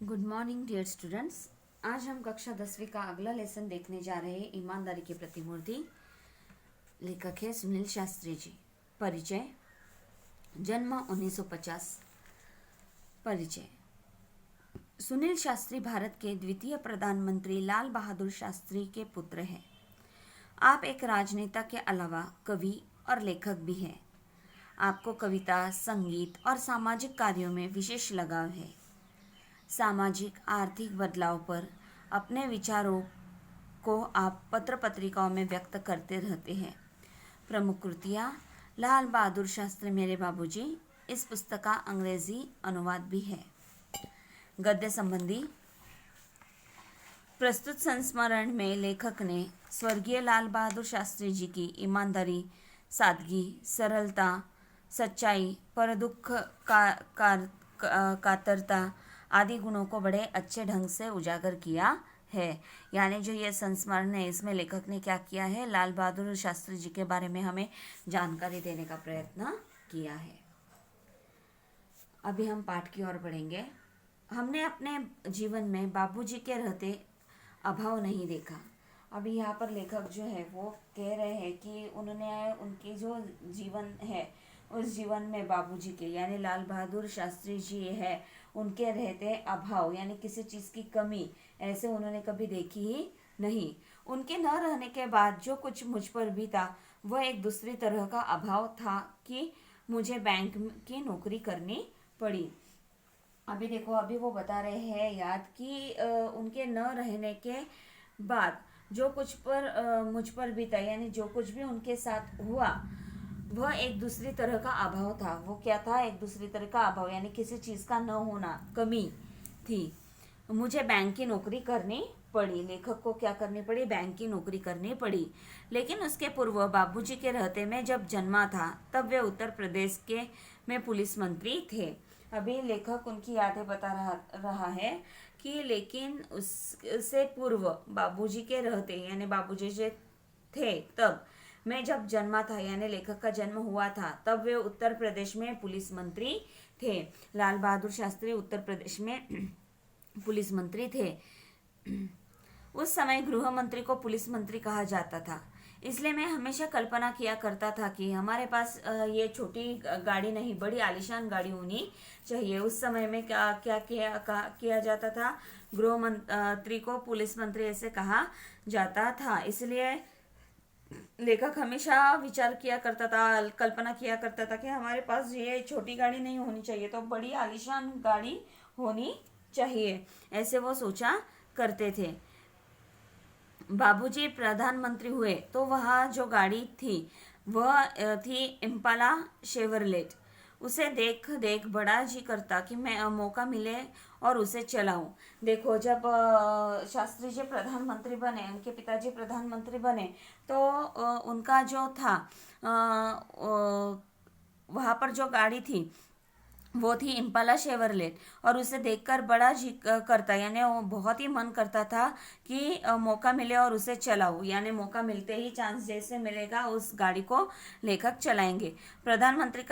Good morning dear students. आज हम कक्षा 10वीं का अगला लेसन देखने जा रहे हैं। ईमानदारी की प्रतिमूर्ति। लेखक है सुनील शास्त्री जी। परिचय। जन्म 1950। परिचय। सुनील शास्त्री भारत के द्वितीय प्रधानमंत्री लाल बहादुर शास्त्री के पुत्र हैं। आप एक राजनेता के अलावा कवि और लेखक भी हैं। आपको कविता, संगीत और सामाजिक कार्यों में विशेष लगाव है। सामाजिक आर्थिक बदलाव पर अपने विचारों को आप पत्र पत्रिकाओं में व्यक्त करते रहते हैं। प्रमुख कृतियाँ: लाल बहादुर शास्त्री मेरे बाबूजी। इस पुस्तक का अंग्रेजी अनुवाद भी है। गद्य संबंधी। प्रस्तुत संस्मरण में लेखक ने स्वर्गीय लाल बहादुर शास्त्री जी की ईमानदारी, सादगी, सरलता, सच्चाई, पर दुख कातरता आदि गुणों को बड़े अच्छे ढंग से उजागर किया है। यानी जो ये संस्मरण है, इसमें लेखक ने क्या किया है, लाल बहादुर शास्त्री जी के बारे में हमें जानकारी देने का प्रयत्न किया है। अभी हम पाठ की ओर बढ़ेंगे। हमने अपने जीवन में बाबूजी के रहते अभाव नहीं देखा। अभी यहाँ पर लेखक जो है वो कह रहे हैं कि उन्होंने उनकी जो जीवन है उस जीवन में बाबूजी के यानी लाल बहादुर शास्त्री जी है उनके रहते अभाव यानी किसी चीज़ की कमी ऐसे उन्होंने कभी देखी ही नहीं। उनके न रहने के बाद जो कुछ मुझ पर भी था वह एक दूसरी तरह का अभाव था कि मुझे बैंक की नौकरी करनी पड़ी। अभी देखो, अभी वो बता रहे हैं याद कि उनके न रहने के बाद जो कुछ पर मुझ पर भी था यानी जो कुछ भी उनके साथ हुआ वह एक दूसरी तरह का अभाव था। वो क्या था? एक दूसरी तरह का अभाव यानी किसी चीज़ का न होना, कमी थी। मुझे बैंक की नौकरी करनी पड़ी। लेखक को क्या करनी पड़ी? बैंक की नौकरी करनी पड़ी। लेकिन उसके पूर्व बाबूजी के रहते में जब जन्मा था तब वे उत्तर प्रदेश के में पुलिस मंत्री थे। अभी लेखक उनकी यादें बता रहा है कि लेकिन उससे पूर्व बाबूजी के रहते यानी बाबूजी जो थे तब मैं जब जन्मा था यानी लेखक का जन्म हुआ था तब वे उत्तर प्रदेश में पुलिस मंत्री थे। लाल बहादुर शास्त्री उत्तर प्रदेश में पुलिस मंत्री थे। उस समय गृह मंत्री को पुलिस मंत्री कहा जाता था। इसलिए मैं हमेशा कल्पना किया करता था कि हमारे पास ये छोटी गाड़ी नहीं बड़ी आलीशान गाड़ी होनी चाहिए। उस समय में क्या क्या किया जाता था? गृह मंत्री को पुलिस मंत्री ऐसे कहा जाता था। इसलिए लेखक हमेशा विचार किया करता था, कल्पना किया करता था कि हमारे पास ये छोटी गाड़ी नहीं होनी चाहिए तो बड़ी आलीशान गाड़ी होनी चाहिए, ऐसे वो सोचा करते थे। बाबूजी प्रधानमंत्री हुए तो वह जो गाड़ी थी वह थी इम्पाला शेवरलेट। उसे देख देख बड़ा जी करता कि मैं मौका मिले और उसे चलाऊं। देखो, जब शास्त्री जी प्रधानमंत्री बने, उनके पिताजी प्रधानमंत्री बने तो उनका जो था वहाँ पर जो गाड़ी थी वो थी इम्पाला शेवरलेट और उसे देखकर बड़ा जी करता यानी वो बहुत ही मन करता था कि मौका मिले और उसे चलाऊं यानी मौका मिलते ही चांस जैसे मिलेगा उस गाड़ी को लेखक चलाएंगे। प्रधानमंत्री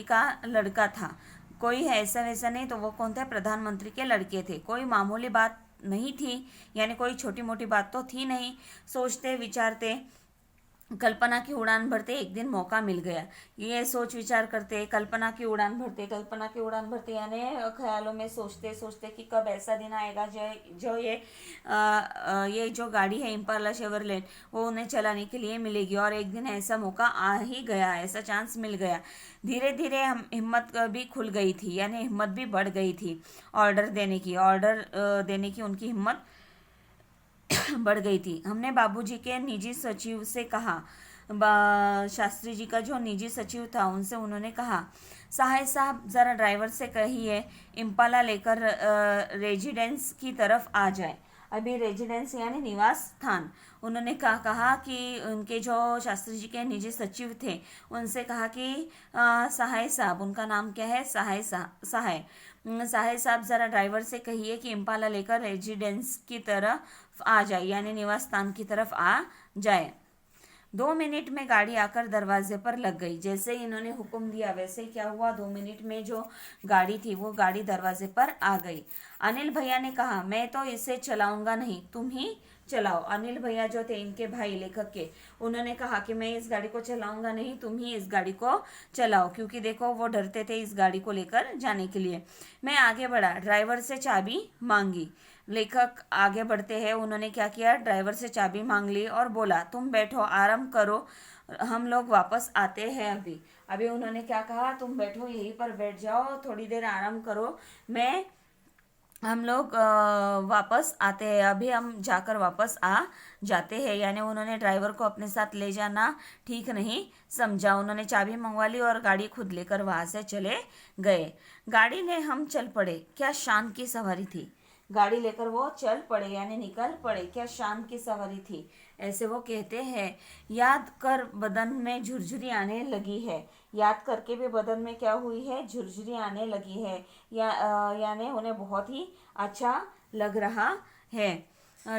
का लड़का था, कोई है ऐसा वैसा नहीं, तो वो कौन था? प्रधानमंत्री के लड़के थे। कोई मामूली बात नहीं थी यानी कोई छोटी मोटी बात तो थी नहीं। सोचते विचारते कल्पना की उड़ान भरते एक दिन मौका मिल गया। ये सोच विचार करते, कल्पना की उड़ान भरते यानी ख्यालों में सोचते सोचते कि कब ऐसा दिन आएगा जो ये जो गाड़ी है इम्पाला शेवरलेट वो उन्हें चलाने के लिए मिलेगी। और एक दिन ऐसा मौका आ ही गया, ऐसा चांस मिल गया। धीरे धीरे हिम्मत भी खुल गई थी यानी हिम्मत भी बढ़ गई थी। ऑर्डर देने की उनकी हिम्मत बढ़ गई थी। हमने बाबूजी के निजी सचिव से कहा, शास्त्री जी का जो निजी सचिव था उनसे उन्होंने कहा, साहब साहब जरा ड्राइवर से कहिए इम्पाला लेकर रेजिडेंस की तरफ आ जाए। अभी रेजिडेंस यानी निवास स्थान। उन्होंने कहा कि उनके जो शास्त्री जी के निजी सचिव थे उनसे कहा कि सहाय साहब, उनका नाम क्या है? सहाय साहब जरा ड्राइवर से कहिए कि इम्पाला लेकर रेजिडेंस की तरफ आ जाए यानी निवास स्थान की तरफ आ जाए। 2 मिनट में गाड़ी आकर दरवाजे पर लग गई। जैसे ही इन्होंने हुक्म दिया वैसे ही क्या हुआ, 2 मिनट में जो गाड़ी थी वो गाड़ी दरवाजे पर आ गई। अनिल भैया ने कहा, मैं तो इसे चलाऊंगा नहीं, तुम ही चलाओ। अनिल भैया जो थे इनके भाई लेखक के, उन्होंने कहा कि मैं इस गाड़ी को चलाऊंगा नहीं, तुम ही इस गाड़ी को चलाओ, क्योंकि देखो वो डरते थे इस गाड़ी को लेकर जाने के लिए। मैं आगे बढ़ा, ड्राइवर से चाबी मांगी। लेखक आगे बढ़ते हैं, उन्होंने क्या किया, ड्राइवर से चाबी मांग ली और बोला, तुम बैठो, आराम करो, हम लोग वापस आते हैं अभी। अभी उन्होंने क्या कहा, तुम बैठो, यहीं पर बैठ जाओ, थोड़ी देर आराम करो, हम लोग वापस आते हैं, अभी हम जाकर वापस आ जाते हैं। यानी उन्होंने ड्राइवर को अपने साथ ले जाना ठीक नहीं समझा। उन्होंने चाबी मंगवा ली और गाड़ी खुद लेकर वहां से चले गए। गाड़ी ने हम चल पड़े, क्या शान की सवारी थी। गाड़ी लेकर वो चल पड़े यानी निकल पड़े, क्या शान की सवारी थी, ऐसे वो कहते हैं। याद कर बदन में झुरझुरी आने लगी है। याद करके भी बदन में क्या हुई है, झुरझुरी आने लगी है, यानी उन्हें बहुत ही अच्छा लग रहा है।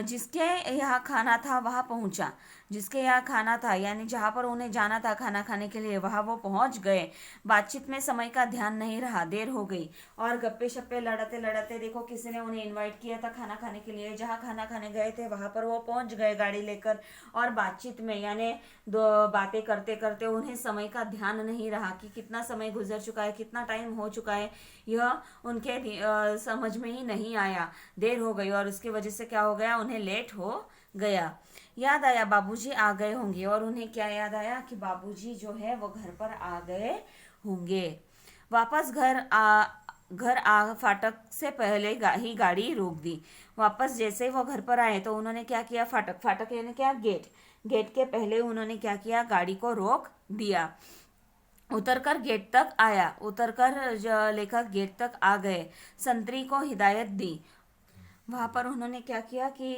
जिसके यहाँ खाना था वहाँ पहुँचा। जिसके यहाँ खाना था यानी जहाँ पर उन्हें जाना था खाना खाने के लिए, वहाँ वो पहुँच गए। बातचीत में समय का ध्यान नहीं रहा, देर हो गई। और गप्पे शप्पे लड़ाते लड़ाते, देखो किसी ने उन्हें इनवाइट किया था खाना खाने के लिए, जहाँ खाना खाने गए थे वहाँ पर वो पहुँच गए गाड़ी लेकर। और बातचीत में यानी दो बातें करते करते उन्हें समय का ध्यान नहीं रहा कि कितना समय गुजर चुका है, कितना टाइम हो चुका है, यह उनके समझ में ही नहीं आया। देर हो गई और उसकी वजह से क्या हो गया, उन्हें लेट हो गया। याद आया बाबूजी आ गए होंगे, और उन्हें क्या याद आया कि बाबूजी जो है वो घर पर आ गए होंगे। वापस घर आ फाटक से पहले ही गाड़ी रोक दी। वापस जैसे ही वो घर पर आए तो उन्होंने क्या किया, फाटक यानी क्या, गेट के पहले उन्होंने क्या किया, गाड़ी को रोक दिया। उतरकर गेट तक आया, लेखक गेट तक आ गए। संतरी को हिदायत दी। वहां पर उन्होंने क्या किया कि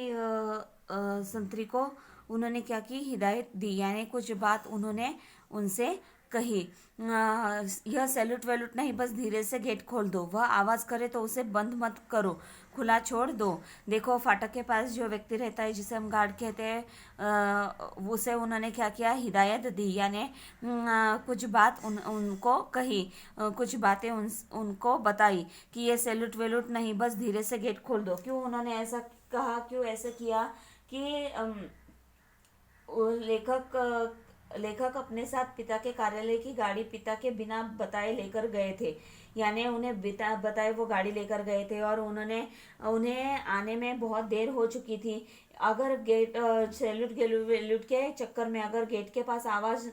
संतरी को उन्होंने क्या की, हिदायत दी, यानी कुछ बात उन्होंने उनसे कही। यह सैल्यूट वैल्यूट नहीं, बस धीरे से गेट खोल दो, वह आवाज करे तो उसे बंद मत करो, खुला छोड़ दो। देखो फाटक के पास जो व्यक्ति रहता है जिसे हम गार्ड कहते हैं, उसे उन्होंने क्या किया, हिदायत दी, यानी कुछ बात उनको कही, कुछ बातें उनको बताई कि ये सैल्यूट वैल्यूट नहीं, बस धीरे से गेट खोल दो। क्यों उन्होंने ऐसा कहा, क्यों ऐसे किया कि लेखक अपने साथ पिता के कार्यालय की गाड़ी पिता के बिना बताए लेकर गए थे, यानी उन्हें बिना बताए वो गाड़ी लेकर गए थे और उन्हें आने में बहुत देर हो चुकी थी। अगर गेट सैल्यूट वेल्यूट के चक्कर में अगर गेट के पास आवाज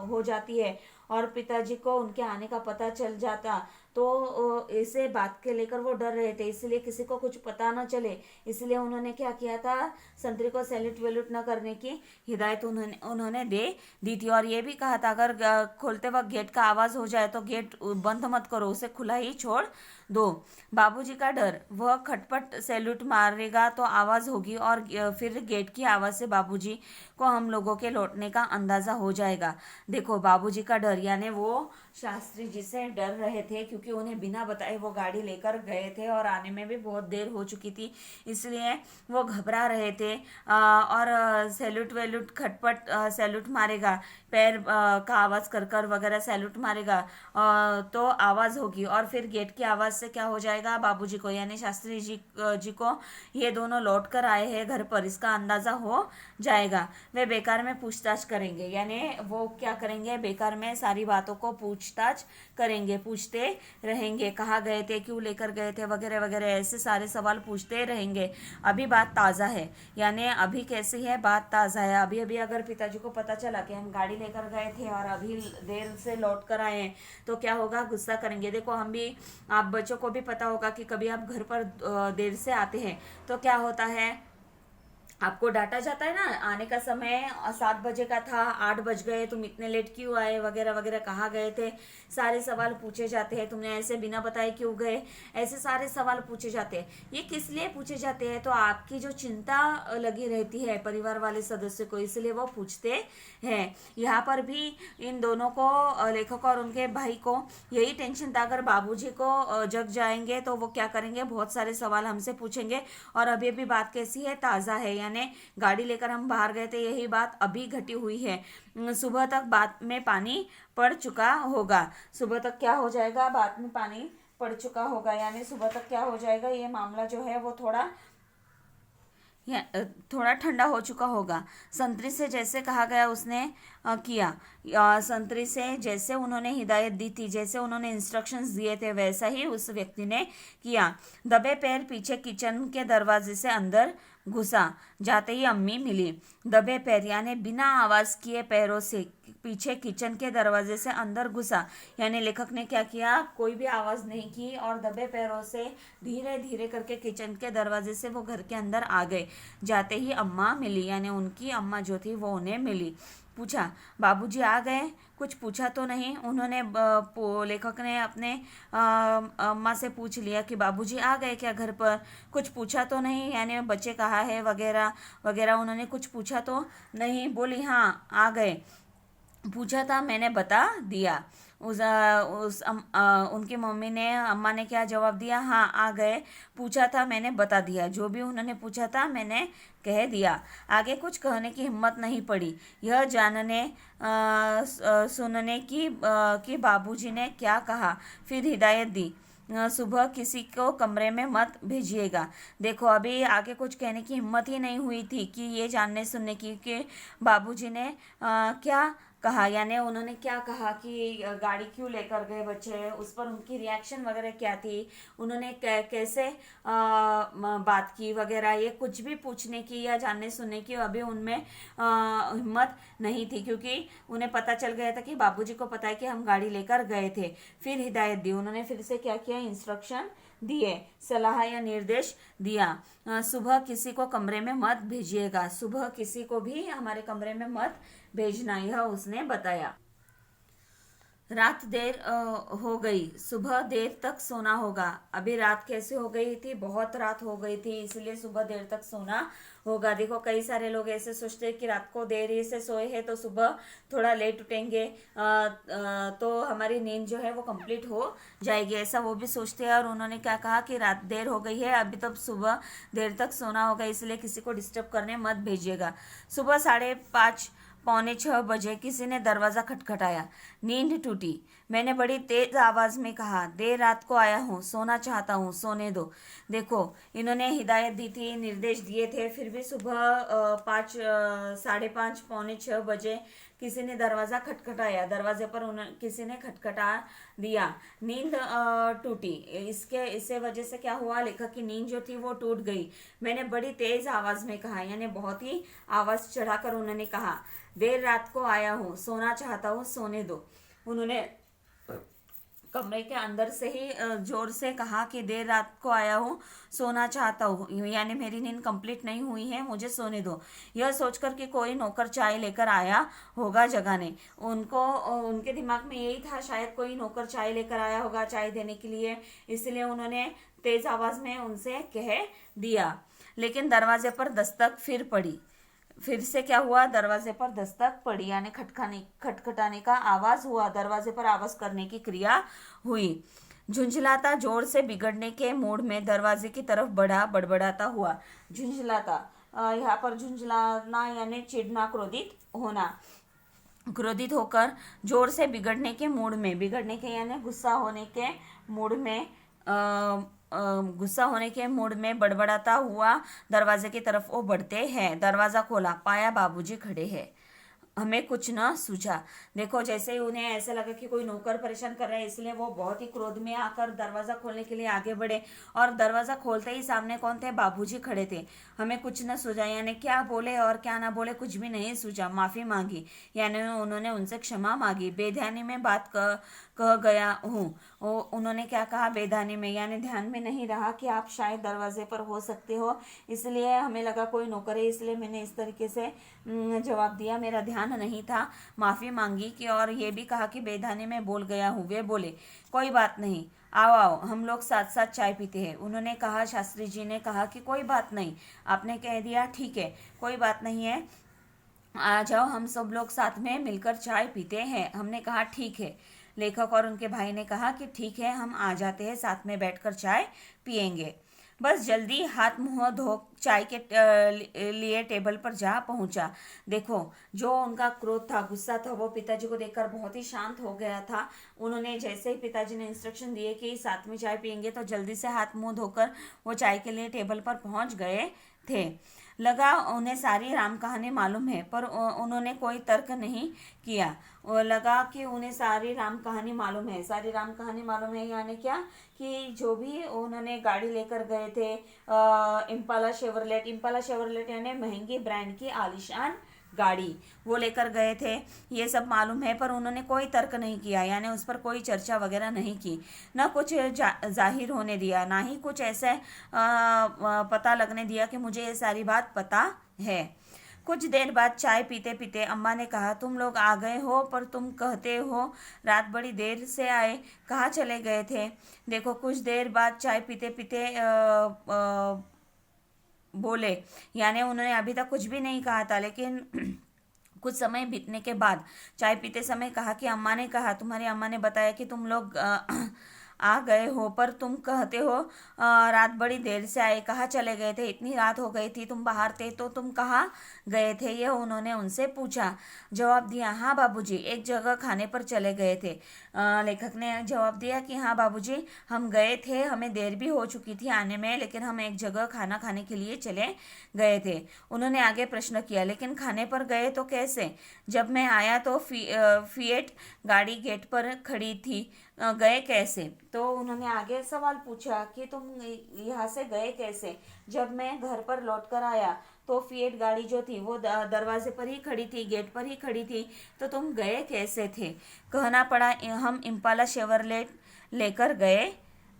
हो जाती है और पिताजी को उनके आने का पता चल जाता तो इसे बात के लेकर वो डर रहे थे, इसलिए किसी को कुछ पता न चले, इसलिए उन्होंने क्या किया था, संतरी को सैल्यूट वैल्यूट न करने की हिदायत उन्होंने दे दी थी। और ये भी कहा था अगर खोलते वक्त गेट का आवाज हो जाए तो गेट बंद मत करो, उसे खुला ही छोड़ दो। बाबूजी का डर, वह खटपट सैल्यूट मारेगा तो आवाज होगी और फिर गेट की आवाज से बाबूजी को हम लोगों के लौटने का अंदाजा हो जाएगा। देखो बाबूजी का डर, यानी वो शास्त्री जी से डर रहे थे क्योंकि उन्हें बिना बताए वो गाड़ी लेकर गए थे और आने में भी बहुत देर हो चुकी थी, इसलिए वो घबरा रहे थे। और सैल्यूट वैल्यूट खटपट सैल्यूट मारेगा, पैर का आवाज कर कर वगैरह सैल्यूट मारेगा तो आवाज होगी और फिर गेट की आवाज से क्या हो जाएगा, बाबूजी को यानी शास्त्री जी को ये दोनों लौट कर आए हैं घर पर, इसका अंदाजा हो जाएगा। वे बेकार में पूछताछ करेंगे, यानी वो क्या करेंगे, बेकार में सारी बातों को पूछताछ करेंगे, पूछते रहेंगे, कहाँ गए थे, क्यों लेकर गए थे वगैरह वगैरह, ऐसे सारे सवाल पूछते रहेंगे। अभी बात ताज़ा है, यानी अभी कैसी है, बात ताज़ा है। अभी अभी अगर पिताजी को पता चला कि हम गाड़ी लेकर गए थे और अभी देर से लौट कर आए हैं तो क्या होगा, गुस्सा करेंगे। देखो हम भी, आप बच्चों को भी पता होगा कि कभी आप घर पर देर से आते हैं तो क्या होता है, आपको डांटा जाता है ना, आने का समय 7 बजे का था, 8 बज गए, तुम इतने लेट क्यों आए वगैरह वगैरह, कहाँ गए थे, सारे सवाल पूछे जाते हैं, तुमने ऐसे बिना बताए क्यों गए, ऐसे सारे सवाल पूछे जाते हैं। ये किस लिए पूछे जाते हैं, तो आपकी जो चिंता लगी रहती है परिवार वाले सदस्य को, इसलिए वो पूछते हैं। यहाँ पर भी इन दोनों को, लेखक और उनके भाई को यही टेंशन था, अगर बाबूजी को जग जाएंगे तो वो क्या करेंगे, बहुत सारे सवाल हमसे पूछेंगे और अभी अभी बात कैसी है, ताज़ा है, यानी गाड़ी लेकर हम बाहर गए थे, यही बात अभी घटी हुई है। सुबह तक बात में पानी पड़ चुका होगा। सुबह तक क्या हो जाएगा, बात में पानी पड़ चुका होगा, यानी सुबह तक क्या हो जाएगा, ये मामला जो है वो थोड़ा ठंडा हो चुका होगा। संतरी से जैसे कहा गया उसने किया। संतरी से जैसे उन्होंने हिदायत दी थी, जैसे उन्होंने इंस्ट्रक्शंस दिए थे, वैसा ही उस व्यक्ति ने किया। दबे पैर पीछे किचन के दरवाजे से अंदर घुसा। जाते ही अम्मी मिली। दबे पैर यानी बिना आवाज किए पैरों से पीछे किचन के दरवाजे से अंदर घुसा, यानी लेखक ने क्या किया, कोई भी आवाज नहीं की और दबे पैरों से धीरे धीरे करके किचन के दरवाजे से वो घर के अंदर आ गए। जाते ही अम्मा मिली, यानी उनकी अम्मा जो थी वो उन्हें मिली। पूछा, बाबूजी आ गए? कुछ पूछा तो नहीं? उन्होंने लेखक ने अपने अम्मा से पूछ लिया कि बाबूजी आ गए क्या घर पर? कुछ पूछा तो नहीं, यानी बच्चे कहाँ है वगैरह वगैरह, उन्होंने कुछ पूछा तो नहीं? बोली, हाँ आ गए। पूछा था, मैंने बता दिया। उनकी मम्मी ने, अम्मा ने क्या जवाब दिया, हाँ आ गए। पूछा था, मैंने बता दिया। जो भी उन्होंने पूछा था मैंने कह दिया। आगे कुछ कहने की हिम्मत नहीं पड़ी, यह जानने सुनने की कि बाबूजी ने क्या कहा। फिर हिदायत दी, सुबह किसी को कमरे में मत भेजिएगा। देखो अभी आगे कुछ कहने की हिम्मत ही नहीं हुई थी कि ये जानने सुनने की कि बाबूजी ने क्या कहा, यानी उन्होंने क्या कहा कि गाड़ी क्यों लेकर गए बच्चे, उस पर उनकी रिएक्शन वगैरह क्या थी, उन्होंने कैसे बात की वगैरह, ये कुछ भी पूछने की या जानने सुनने की अभी उनमें हिम्मत नहीं थी, क्योंकि उन्हें पता चल गया था कि बाबूजी को पता है कि हम गाड़ी लेकर गए थे। फिर हिदायत दी, उन्होंने फिर से क्या किया, इंस्ट्रक्शन दिए, सलाह या निर्देश दिया। सुबह किसी को कमरे में मत भेजिएगा, सुबह किसी को भी हमारे कमरे में मत भेजना, यह उसने बताया। रात देर हो गई, सुबह देर तक सोना होगा। अभी रात कैसे हो गई थी, बहुत रात हो गई थी, इसलिए सुबह देर तक सोना होगा। देखो कई सारे लोग ऐसे सोचते हैं कि रात को देर से सोए हैं तो सुबह थोड़ा लेट उठेंगे तो हमारी नींद जो है वो कंप्लीट हो जाएगी, ऐसा वो भी सोचते हैं। और उन्होंने क्या कहा कि रात देर हो गई है, अभी तो सुबह देर तक सोना होगा, इसलिए किसी को डिस्टर्ब करने मत भेजिएगा। सुबह 5:30 पौने 6 बजे किसी ने दरवाज़ा खटखटाया। नींद टूटी। मैंने बड़ी तेज आवाज़ में कहा, देर रात को आया हूँ, सोना चाहता हूँ, सोने दो। देखो इन्होंने हिदायत दी थी, निर्देश दिए थे, फिर भी सुबह 5:30 पौने 6 बजे किसी ने दरवाज़ा खटखटाया। दरवाजे पर किसी ने खटखटा दिया। नींद टूटी। इससे वजह से क्या हुआ, लेखक की नींद जो थी वो टूट गई। मैंने बड़ी तेज आवाज़ में कहा, यानी बहुत ही आवाज़ चढ़ाकर उन्होंने कहा, देर रात को आया हूँ, सोना चाहता हूँ, सोने दो। उन्होंने कमरे के अंदर से ही जोर से कहा कि देर रात को आया हूँ, सोना चाहता हूँ, यानी मेरी नींद कंप्लीट नहीं हुई है, मुझे सोने दो। यह सोचकर कि कोई नौकर चाय लेकर आया होगा जगाने। उनके दिमाग में यही था, शायद कोई नौकर चाय लेकर आया होगा चाय देने के लिए, इसलिए उन्होंने तेज आवाज में उनसे कह दिया। लेकिन दरवाजे पर दस्तक फिर पड़ी। फिर से क्या हुआ, दरवाजे पर दस्तक पड़ी, यानी खटखटाने का आवाज हुआ, दरवाजे पर आवाज करने की क्रिया हुई। झुंझलाता जोर से बिगड़ने के मूड में दरवाजे की तरफ बढ़ा, बड़बड़ाता हुआ। झुंझलाता, यहाँ पर झुंझलाना यानी चिढ़ना, क्रोधित होना। क्रोधित होकर जोर से बिगड़ने के मूड में, बिगड़ने के यानी गुस्सा होने के मूड में, गुस्सा होने के मूड में बड़बड़ाता हुआ दरवाजे की तरफ वो बढ़ते हैं। दरवाजा खोला, पाया बाबूजी खड़े हैं। हमें कुछ न सूझा। देखो जैसे ही उन्हें ऐसा लगा कि कोई नौकर परेशान कर रहा है, इसलिए वो बहुत ही क्रोध में आकर दरवाजा खोलने के लिए आगे बढ़े, और दरवाजा खोलते ही सामने कौन थे, बाबूजी खड़े थे। हमें कुछ न सूझा, यानी क्या बोले और क्या ना बोले कुछ भी नहीं सूझा। माफी मांगी, यानी उन्होंने उनसे क्षमा मांगी। बेध्यानी में बात कह गया हूँ। उन्होंने क्या कहा, बेध्यानी में, यानी ध्यान में नहीं रहा कि आप शायद दरवाजे पर हो सकते हो, इसलिए हमें लगा कोई नौकर है, इसलिए मैंने इस तरीके से जवाब दिया, मेरा ध्यान नहीं था। माफी मांगी कि, और ये भी कहा कि बेध्यानी में बोल गया हूँ। वे बोले, कोई बात नहीं, आओ आओ हम लोग साथ साथ चाय पीते हैं। उन्होंने कहा, शास्त्री जी ने कहा कि कोई बात नहीं, आपने कह दिया, ठीक है कोई बात नहीं है, आ जाओ हम सब लोग साथ में मिलकर चाय पीते हैं। हमने कहा ठीक है। लेखक और उनके भाई ने कहा कि ठीक है हम आ जाते हैं, साथ में बैठकर चाय पियेंगे। बस जल्दी हाथ मुंह धो चाय के लिए टेबल पर जा पहुंचा। देखो, जो उनका क्रोध था, गुस्सा था, वो पिताजी को देखकर बहुत ही शांत हो गया था। उन्होंने जैसे ही पिताजी ने इंस्ट्रक्शन दिए कि साथ में चाय पियेंगे, तो जल्दी से हाथ मुंह धोकर वो चाय के लिए टेबल पर पहुंच गए थे। लगा उन्हें सारी राम कहानी मालूम है, पर उन्होंने कोई तर्क नहीं किया। लगा कि उन्हें सारी राम कहानी मालूम है। सारी राम कहानी मालूम है यानी क्या, कि जो भी उन्होंने गाड़ी लेकर गए थे, इम्पाला शेवरलेट यानी महंगी ब्रांड की आलिशान गाड़ी, वो लेकर गए थे, ये सब मालूम है। पर उन्होंने कोई तर्क नहीं किया, यानी उस पर कोई चर्चा वगैरह नहीं की, ना कुछ जाहिर होने दिया, ना ही कुछ ऐसे पता लगने दिया कि मुझे ये सारी बात पता है। कुछ देर बाद चाय पीते पीते अम्मा ने कहा, तुम लोग आ गए हो, पर तुम कहते हो रात बड़ी देर से आए, कहाँ चले गए थे? देखो, कुछ देर बाद चाय पीते पीते बोले, यानी उन्होंने अभी तक कुछ भी नहीं कहा था, लेकिन कुछ समय बीतने के बाद चाय पीते समय कहा कि अम्मा ने कहा, तुम्हारी अम्मा ने बताया कि तुम लोग आ गए हो, पर तुम कहते हो रात बड़ी देर से आए, कहाँ चले गए थे? इतनी रात हो गई थी, तुम बाहर थे, तो तुम कहाँ गए थे? यह उन्होंने उनसे पूछा। जवाब दिया, हाँ बाबूजी, एक जगह खाने पर चले गए थे। लेखक ने जवाब दिया कि हाँ बाबूजी, हम गए थे, हमें देर भी हो चुकी थी आने में, लेकिन हम एक जगह खाना खाने के लिए चले गए थे। उन्होंने आगे प्रश्न किया, लेकिन खाने पर गए तो कैसे? जब मैं आया तो फिएट गाड़ी गेट पर खड़ी थी, गए कैसे? तो उन्होंने आगे सवाल पूछा कि तुम यहाँ से गए कैसे? जब मैं घर पर लौट कर आया तो फिएट गाड़ी जो थी वो दरवाजे पर ही खड़ी थी, गेट पर ही खड़ी थी, तो तुम गए कैसे थे? कहना पड़ा, हम इम्पाला शेवरलेट लेकर गए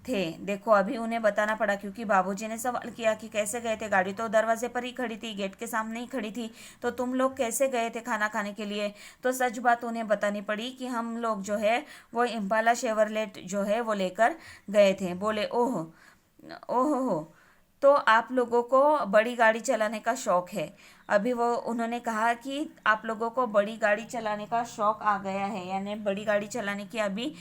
थे। देखो, अभी उन्हें बताना पड़ा, क्योंकि बाबूजी ने सवाल किया कि कैसे गए थे, गाड़ी तो दरवाजे पर ही खड़ी थी, गेट के सामने ही खड़ी थी, तो तुम लोग कैसे गए थे खाना खाने के लिए? तो सच बात उन्हें बतानी पड़ी कि हम लोग जो है वो इम्पाला शेवरलेट जो है वो लेकर गए थे। बोले, ओह ओह हो, तो आप लोगों को बड़ी गाड़ी चलाने का शौक है। अभी वो उन्होंने कहा कि आप लोगों को बड़ी गाड़ी चलाने का शौक आ गया है, यानी बड़ी गाड़ी चलाने की अभी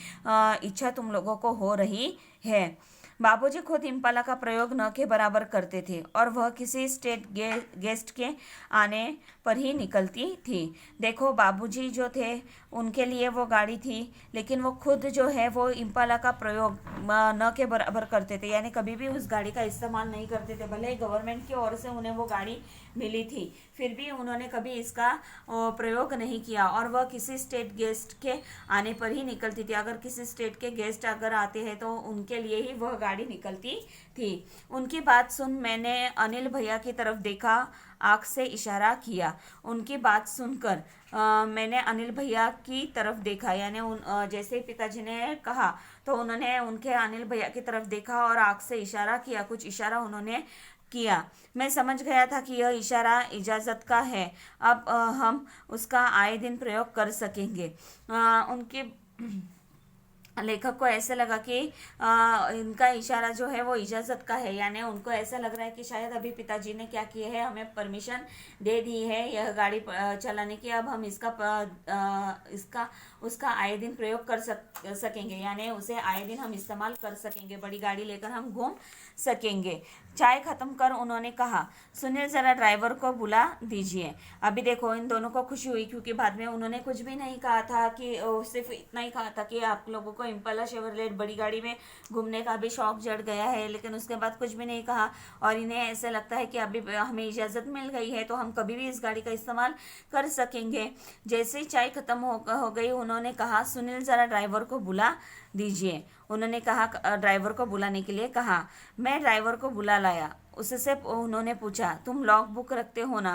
इच्छा तुम लोगों को हो रही है। बाबूजी खुद इम्पाला का प्रयोग न के बराबर करते थे, और वह किसी स्टेट गेस्ट के आने पर ही निकलती थी। देखो, बाबूजी जो थे उनके लिए वो गाड़ी थी, लेकिन वो खुद जो है वो इम्पाला का प्रयोग न के बराबर करते थे, यानी कभी भी उस गाड़ी का इस्तेमाल नहीं करते थे। भले ही गवर्नमेंट की ओर से उन्हें वो गाड़ी मिली थी, फिर भी उन्होंने कभी इसका प्रयोग नहीं किया, और वह किसी स्टेट गेस्ट के आने पर ही निकलती थी। अगर किसी स्टेट के गेस्ट अगर आते हैं तो उनके लिए ही वह गाड़ी निकलती थी। उनकी बात सुन मैंने अनिल भैया की तरफ देखा, आंख से इशारा किया। उनकी बात सुनकर मैंने अनिल भैया की तरफ देखा, यानी जैसे ही पिताजी ने कहा तो उन्होंने उनके अनिल भैया की तरफ देखा और आंख से इशारा किया, कुछ इशारा उन्होंने किया। मैं समझ गया था कि यह इशारा इजाज़त का है, अब हम उसका आए दिन प्रयोग कर सकेंगे। उनके लेखक को ऐसे लगा कि इनका इशारा जो है वो इजाज़त का है, यानी उनको ऐसा लग रहा है कि शायद अभी पिताजी ने क्या किए है, हमें परमिशन दे दी है यह गाड़ी चलाने की, अब हम इसका उसका आए दिन प्रयोग कर सकेंगे, यानी उसे आए दिन हम इस्तेमाल कर सकेंगे, बड़ी गाड़ी लेकर हम घूम सकेंगे। चाय खत्म कर उन्होंने कहा, सुनील जरा ड्राइवर को बुला दीजिए। अभी देखो, इन दोनों को खुशी हुई, क्योंकि बाद में उन्होंने कुछ भी नहीं कहा था, कि सिर्फ इतना ही कहा था कि आप लोगों को इम्पाला शेवरलेट बड़ी गाड़ी में घूमने का भी शौक जड़ गया है, लेकिन उसके बाद कुछ भी नहीं कहा। और इन्हें ऐसा लगता है कि अभी हमें इजाज़त मिल गई है तो हम कभी भी इस गाड़ी का इस्तेमाल कर सकेंगे। जैसे ही चाय खत्म हो गई, उन्होंने कहा, सुनील जरा ड्राइवर को बुला दीजिए। उन्होंने कहा, ड्राइवर को बुलाने के लिए कहा। मैं ड्राइवर को बुला लाया। उससे उन्होंने पूछा, तुम लॉग बुक रखते हो ना?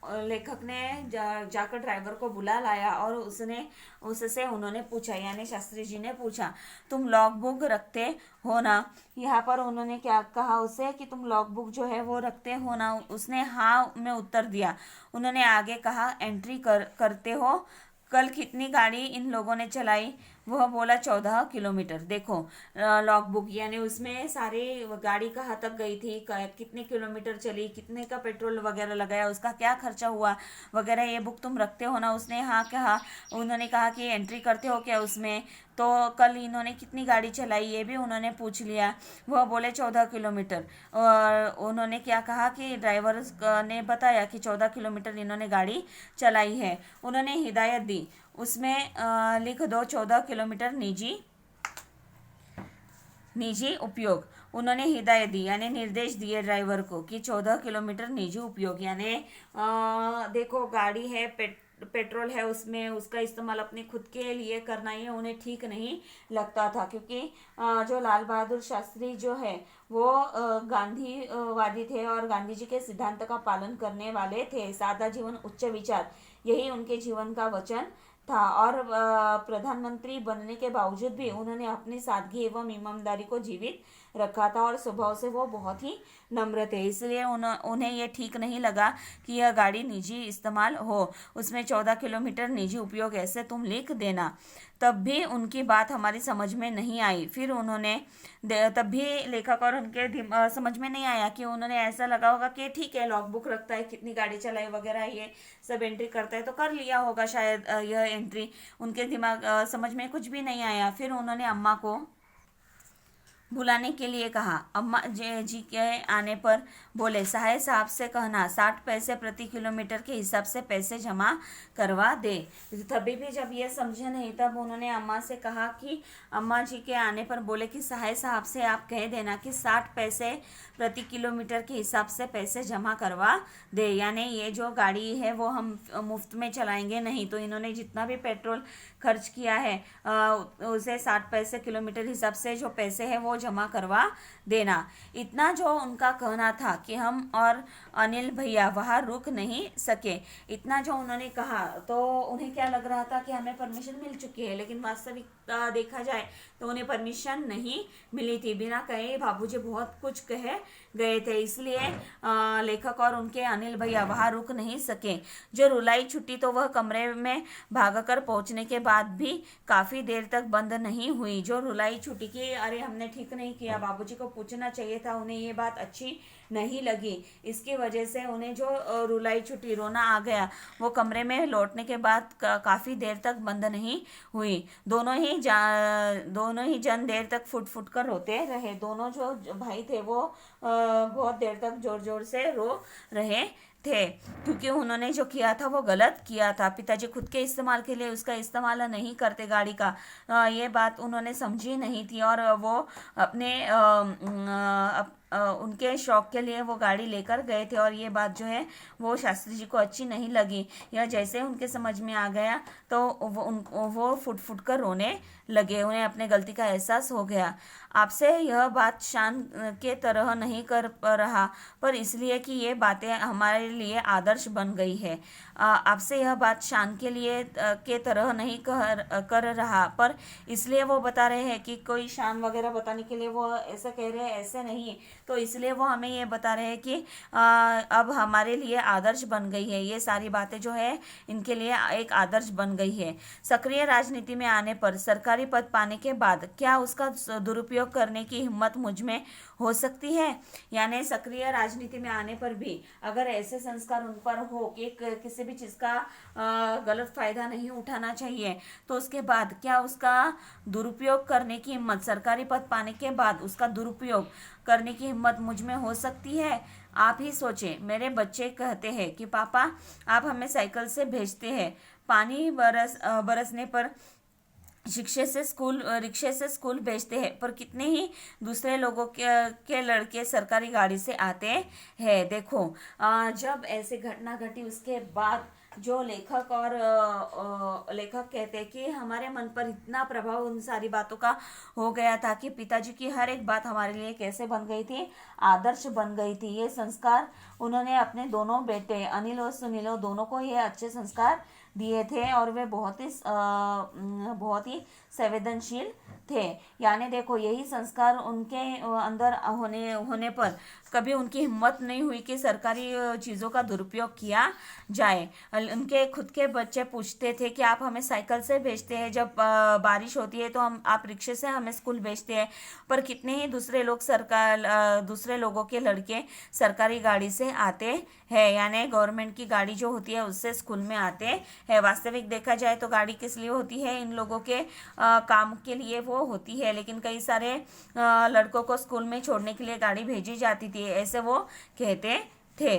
लेखक ने जाकर ड्राइवर को बुला लाया और उससे उन्होंने पूछा, यानी शास्त्री जी ने पूछा, तुम लॉग बुक रखते हो ना? यहाँ पर उन्होंने क्या कहा उसे कि तुम लॉग बुक जो है वो रखते हो ना? उसने हाँ में उत्तर दिया। उन्होंने आगे कहा, एंट्री करते हो? कल कितनी गाड़ी इन लोगों ने चलाई? वह बोला 14 किलोमीटर। देखो लॉग बुक यानी उसमें सारे गाड़ी कहाँ तक गई थी, कितने किलोमीटर चली, कितने का पेट्रोल वगैरह लगाया, उसका क्या खर्चा हुआ वगैरह, ये बुक तुम रखते हो ना। उसने हाँ कहा, उन्होंने कहा कि एंट्री करते हो क्या उसमें, तो कल इन्होंने कितनी गाड़ी चलाई ये भी उन्होंने पूछ लिया। वह बोले 14 किलोमीटर। और उन्होंने क्या कहा कि ड्राइवर ने बताया कि 14 किलोमीटर इन्होंने गाड़ी चलाई है। उन्होंने हिदायत दी, उसमें लिख दो 14 किलोमीटर निजी निजी उपयोग। उन्होंने हिदायत दी यानी निर्देश दिए ड्राइवर को कि 14 किलोमीटर निजी उपयोग, यानी देखो गाड़ी है, पेट्रोल है उसमें, उसका इस्तेमाल अपने खुद के लिए करना ही उन्हें ठीक नहीं लगता था। क्योंकि जो लाल बहादुर शास्त्री जो है वो गांधीवादी थे और गांधी जी के सिद्धांत का पालन करने वाले थे। सादा जीवन उच्च विचार, यही उनके जीवन का वचन था। और प्रधानमंत्री बनने के बावजूद भी उन्होंने अपनी सादगी एवं ईमानदारी को जीवित रखा था और स्वभाव से वो बहुत ही नम्र थे। इसलिए उन्हें ये ठीक नहीं लगा कि यह गाड़ी निजी इस्तेमाल हो, उसमें 14 किलोमीटर निजी उपयोग ऐसे तुम लिख देना। तब भी उनकी बात हमारी समझ में नहीं आई। फिर उन्होंने तब भी लेखक और उनके समझ में नहीं आया कि उन्होंने ऐसा लगा होगा कि ठीक है लॉग बुक रखता है, कितनी गाड़ी चलाई वगैरह ये सब एंट्री करता है तो कर लिया होगा शायद यह एंट्री। उनके दिमाग समझ में कुछ भी नहीं आया। फिर उन्होंने अम्मा को बुलाने के लिए कहा। अम्मा जी के आने पर बोले, सहाय साहब से कहना 60 पैसे प्रति किलोमीटर के हिसाब से पैसे जमा करवा दे। तभी भी जब ये समझे नहीं तब उन्होंने अम्मा से कहा कि अम्मा जी के आने पर बोले कि सहाय साहब से आप कह देना कि 60 पैसे प्रति किलोमीटर के हिसाब से पैसे जमा करवा दे, यानी ये जो गाड़ी है वो हम मुफ्त में चलाएंगे नहीं। तो इन्होंने जितना भी पेट्रोल खर्च किया है उसे 60 पैसे किलोमीटर हिसाब से जो पैसे है वो जमा करवा देना। इतना जो उनका कहना था कि हम और अनिल भैया वहाँ रुक नहीं सके। इतना जो उन्होंने कहा तो उन्हें क्या लग रहा था कि हमें परमिशन मिल चुकी है, लेकिन वास्तविकता देखा जाए तो उन्हें परमिशन नहीं मिली थी। बिना कहे बाबूजी बहुत कुछ कहे गए थे, इसलिए लेखक और उनके अनिल भैया वहाँ रुक नहीं सके। जो रुलाई छुट्टी तो वह कमरे में भागकर पहुंचने के बाद भी काफी देर तक बंद नहीं हुई। जो रुलाई छुट्टी की, अरे हमने ठीक नहीं किया, बाबूजी को पूछना चाहिए था, उन्हें ये बात अच्छी नहीं लगी, इसकी वजह से उन्हें जो रुलाई छुट्टी रोना आ गया। वो कमरे में लौटने के बाद काफी देर तक बंद नहीं हुई। दोनों ही जन देर तक फुट फुट कर रोते रहे। दोनों जो भाई थे वो बहुत देर तक जोर जोर से रो रहे थे, क्योंकि उन्होंने जो किया था वो गलत किया था। पिताजी खुद के इस्तेमाल के लिए उसका इस्तेमाल नहीं करते गाड़ी का, ये बात उन्होंने समझी नहीं थी और वो अपने उनके शौक के लिए वो गाड़ी लेकर गए थे। और ये बात जो है वो शास्त्री जी को अच्छी नहीं लगी। यह जैसे उनके समझ में आ गया तो वो फुट फुट कर रोने लगे। उन्हें अपने गलती का एहसास हो गया। आपसे यह बात शान के तरह नहीं कर रहा, पर इसलिए कि ये बातें हमारे लिए आदर्श बन गई है। आपसे यह बात शान के लिए के तरह नहीं कर रहा, पर इसलिए वो बता रहे हैं कि कोई शान वगैरह बताने के लिए वो ऐसा कह रहे हैं, ऐसे नहीं। तो इसलिए वो हमें ये बता रहे हैं कि अब हमारे लिए आदर्श बन गई है। ये सारी बातें जो है इनके लिए एक आदर्श बन गई है। सक्रिय राजनीति में आने पर, सरकारी पद पाने के बाद क्या उसका दुरुपयोग करने की हिम्मत मुझ में हो सकती है? यानी सक्रिय राजनीति में आने पर भी अगर ऐसे संस्कार उन पर हो कि किसी भी चीज़ का गलत फायदा नहीं उठाना चाहिए, तो उसके बाद क्या उसका दुरुपयोग करने की हिम्मत, सरकारी पद पाने के बाद उसका दुरुपयोग करने की हिम्मत मुझ में हो सकती है? आप ही सोचें। मेरे बच्चे कहते हैं कि पापा आप हमें साइकिल से भेजते हैं, पानी बरसने पर रिक्शे से स्कूल भेजते हैं, पर कितने ही दूसरे लोगों के लड़के सरकारी गाड़ी से आते हैं। देखो जब ऐसी घटना घटी उसके बाद जो लेखक कहते हैं कि हमारे मन पर इतना प्रभाव उन सारी बातों का हो गया था कि पिताजी की हर एक बात हमारे लिए कैसे बन गई थी, आदर्श बन गई थी। ये संस्कार उन्होंने अपने दोनों बेटे अनिल और सुनील दोनों को ये अच्छे संस्कार दिए थे और वे बहुत ही संवेदनशील थे। यानी देखो, यही संस्कार उनके अंदर होने पर कभी उनकी हिम्मत नहीं हुई कि सरकारी चीज़ों का दुरुपयोग किया जाए। उनके खुद के बच्चे पूछते थे कि आप हमें साइकिल से भेजते हैं, जब बारिश होती है तो हम आप रिक्शे से हमें स्कूल भेजते हैं, पर कितने ही दूसरे लोगों के लड़के सरकारी गाड़ी से आते हैं, यानी गवर्नमेंट की गाड़ी जो होती है उससे स्कूल में आते हैं। वास्तविक देखा जाए तो गाड़ी किस लिए होती है, इन लोगों के काम के लिए वो होती है, लेकिन कई सारे लड़कों को स्कूल में छोड़ने के लिए गाड़ी भेजी जाती थी, ऐसे वो कहते थे।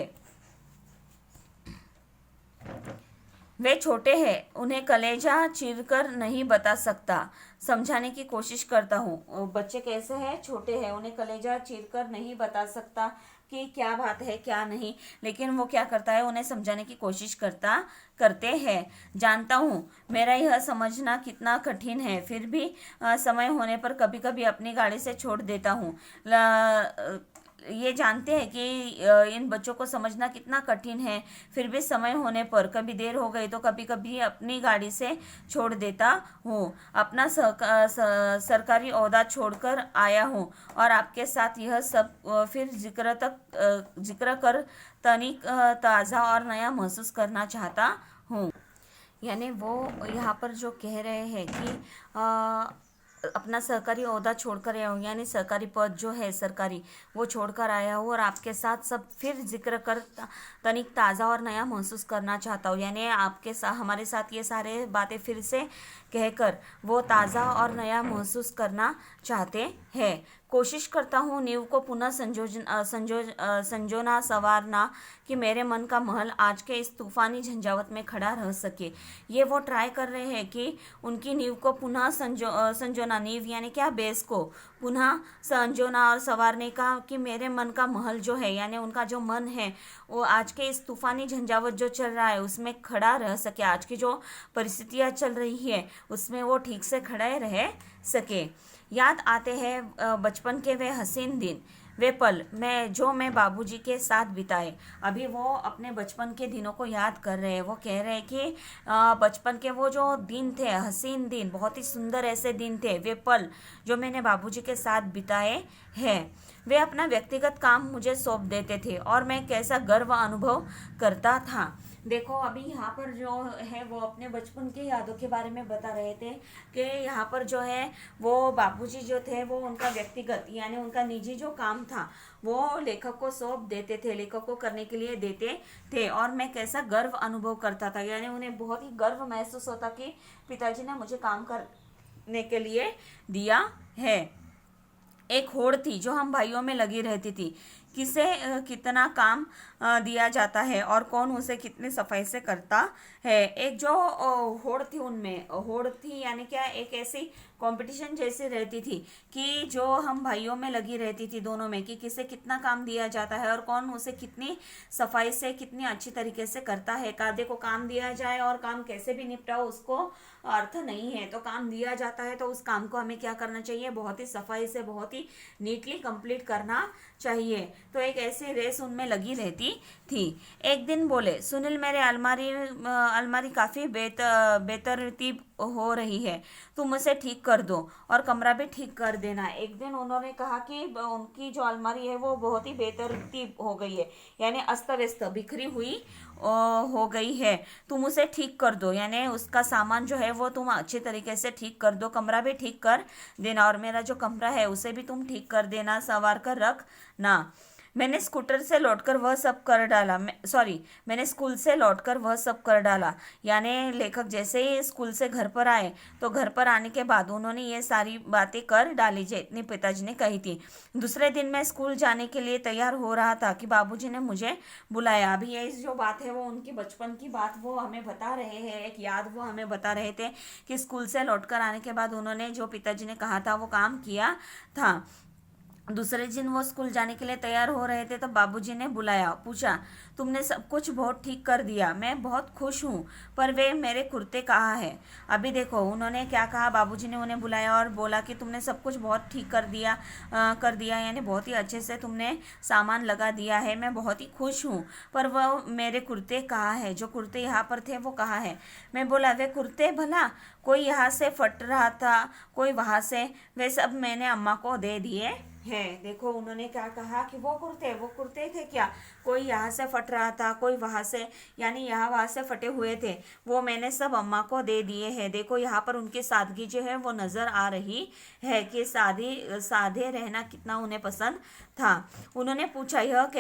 वे छोटे हैं, उन्हें कलेजा चीरकर नहीं बता सकता, समझाने की कोशिश करता हूँ। बच्चे कैसे हैं, छोटे हैं, उन्हें कलेजा चीरकर नहीं बता सकता कि क्या बात है क्या नहीं, लेकिन वो क्या करता है, उन्हें समझाने की कोशिश करते हैं। जानता हूँ मेरा यह समझना कितना कठिन है, फिर भी समय होने पर कभी कभी अपनी गाड़ी से छोड़ देता हूँ। ये जानते हैं कि इन बच्चों को समझना कितना कठिन है, फिर भी समय होने पर कभी देर हो गई तो कभी कभी अपनी गाड़ी से छोड़ देता हूँ। अपना सरकारी ओहदा छोड़कर आया हूँ और आपके साथ यह सब फिर जिक्र कर तनिक ताज़ा और नया महसूस करना चाहता हूँ। यानी वो यहाँ पर जो कह रहे हैं कि अपना सरकारी ओहदा छोड़कर आया हूँ, यानी सरकारी पद जो है सरकारी वो छोड़कर आया हूँ और आपके साथ सब फिर जिक्र कर तनिक ताज़ा और नया महसूस करना चाहता हूँ। यानी आपके साथ हमारे साथ ये सारे बातें फिर से कहकर वो ताज़ा और नया महसूस करना चाहते हैं। कोशिश करता हूँ नींव को पुनः संजोना संवारना कि मेरे मन का महल आज के इस तूफानी झंझावत में खड़ा रह सके। ये वो ट्राई कर रहे हैं कि उनकी नींव को पुनः संजोना, नींव यानी क्या, बेस को पुनः संजोना और संवारने का, कि मेरे मन का महल जो है यानी उनका जो मन है वो आज के इस तूफानी झंझावत जो चल रहा है उसमें खड़ा रह सके, आज की जो परिस्थितियाँ चल रही है उसमें वो ठीक से खड़े रह सके। याद आते हैं बचपन के वे हसीन दिन, वे पल मैं बाबूजी के साथ बिताए। अभी वो अपने बचपन के दिनों को याद कर रहे हैं। वो कह रहे हैं कि बचपन के वो जो दिन थे, हसीन दिन, बहुत ही सुंदर ऐसे दिन थे, वे पल जो मैंने बाबूजी के साथ बिताए हैं। वे अपना व्यक्तिगत काम मुझे सौंप देते थे और मैं कैसा गर्व अनुभव करता था। देखो, अभी यहाँ पर जो है वो अपने बचपन की यादों के बारे में बता रहे थे कि यहाँ पर जो है वो बाबूजी जो थे वो उनका व्यक्तिगत यानी उनका निजी जो काम था वो लेखक को सौंप देते थे, लेखक को करने के लिए देते थे और मैं कैसा गर्व अनुभव करता था। यानी उन्हें बहुत ही गर्व महसूस होता कि पिताजी ने मुझे काम करने के लिए दिया है। एक होड़ थी जो हम भाइयों में लगी रहती थी, किसे कितना काम दिया जाता है और कौन उसे कितनी सफाई से करता है। एक जो होड़ थी, उनमें होड़ थी यानी क्या, एक ऐसी कंपटीशन जैसी रहती थी कि जो हम भाइयों में लगी रहती थी दोनों में, कि किसे कितना काम दिया जाता है और कौन उसे कितनी सफाई से कितनी अच्छी तरीके से करता है। कादे को काम दिया जाए और काम कैसे भी निपटाओ उसको अर्थ नहीं है, तो काम दिया जाता है तो उस काम को हमें क्या करना चाहिए, बहुत ही सफाई से बहुत ही नीटली कंप्लीट करना चाहिए। तो एक ऐसी रेस उनमें लगी रहती थी। एक दिन बोले, सुनील मेरे अलमारी काफ़ी बेतरतीब हो रही है, तुम उसे ठीक कर दो और कमरा भी ठीक कर देना। एक दिन उन्होंने कहा कि उनकी जो अलमारी है वो बहुत ही बेतरतीब हो गई है, यानी अस्त व्यस्त बिखरी हुई हो गई है, तुम उसे ठीक कर दो, यानी उसका सामान जो है वो तुम अच्छे तरीके से ठीक कर दो, कमरा भी ठीक कर देना और मेरा जो कमरा है उसे भी तुम ठीक कर देना, संवार कर रख ना। मैंने स्कूल से लौटकर वह सब कर डाला। यानी लेखक जैसे ही स्कूल से घर पर आए तो घर पर आने के बाद उन्होंने ये सारी बातें कर डाली जितनी पिताजी ने कही थी। दूसरे दिन मैं स्कूल जाने के लिए तैयार हो रहा था कि बाबूजी ने मुझे बुलाया। अभी ये जो बात है वो उनकी बचपन की बात वो हमें बता रहे हैं, एक याद वो हमें बता रहे थे कि स्कूल से लौटकर आने के बाद उन्होंने जो पिताजी ने कहा था वो काम किया था। दूसरे दिन वो स्कूल जाने के लिए तैयार हो रहे थे तो बाबूजी ने बुलाया, पूछा, तुमने सब कुछ बहुत ठीक कर दिया, मैं बहुत खुश हूँ, पर वे मेरे कुर्ते कहाँ है। अभी देखो उन्होंने क्या कहा, बाबूजी ने उन्हें बुलाया और बोला कि तुमने सब कुछ बहुत ठीक कर दिया, यानी बहुत ही अच्छे से तुमने सामान लगा दिया है, मैं बहुत ही खुश हूँ, पर वो मेरे कुर्ते कहाँ है, जो कुर्ते यहाँ पर थे वो कहाँ है। मैं बोला, वे कुर्ते भला कोई यहाँ से फट रहा था, कोई वहाँ से, वे सब मैंने अम्मा को दे दिए हैं। देखो उन्होंने क्या कहा कि वो कुर्ते थे क्या, कोई यहाँ से फट रहा था, कोई वहाँ से, यानी यहाँ वहाँ से फटे हुए थे, वो मैंने सब अम्मा को दे दिए हैं। देखो यहाँ पर उनकी सादगी जो है वो नज़र आ रही है कि सादे रहना कितना उन्हें पसंद था। उन्होंने पूछा, यह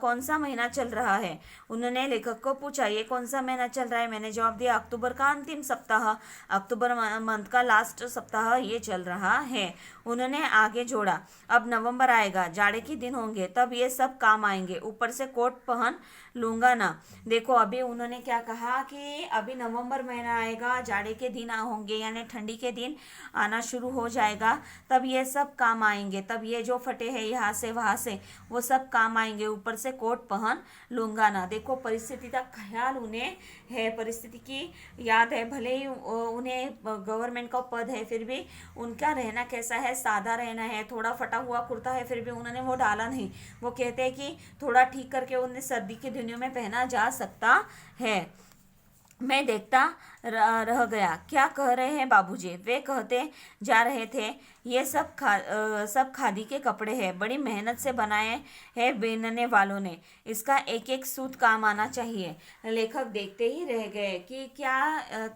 कौन सा महीना चल रहा है। उन्होंने लेखक को पूछा, ये कौन सा महीना चल रहा है। मैंने जवाब दिया, अक्टूबर का अंतिम सप्ताह, अक्टूबर मंथ का लास्ट सप्ताह ये चल रहा है। उन्होंने आगे जोड़ा, अब नवंबर आएगा, जाड़े के दिन होंगे, तब ये सब काम आएंगे, ऊपर से कोट पहन लूंगा ना। देखो अभी उन्होंने क्या कहा कि अभी नवंबर महीना आएगा, जाड़े के दिन होंगे, यानी ठंडी के दिन आना शुरू हो जाएगा, तब ये सब काम आएंगे, तब ये जो फटे हैं यहाँ से वहाँ से वो सब काम आएंगे, ऊपर से कोट पहन लूंगा ना। देखो परिस्थिति का ख्याल उन्हें है, परिस्थिति की याद है, भले ही उन्हें गवर्नमेंट का पद है, फिर भी उनका रहना कैसा है, सादा रहना है। थोड़ा फटा हुआ कुर्ता है, फिर भी उन्होंने वो डाला नहीं, वो कहते हैं कि थोड़ा ठीक करके उन्हें सर्दी के दिनों में पहना जा सकता है। मैं देखता रह गया, क्या कह रहे हैं बाबूजी। वे कहते जा रहे थे, ये सब खादी के कपड़े हैं, बड़ी मेहनत से बनाए हैं बीनने वालों ने, इसका एक एक सूत काम आना चाहिए। लेखक देखते ही रह गए कि क्या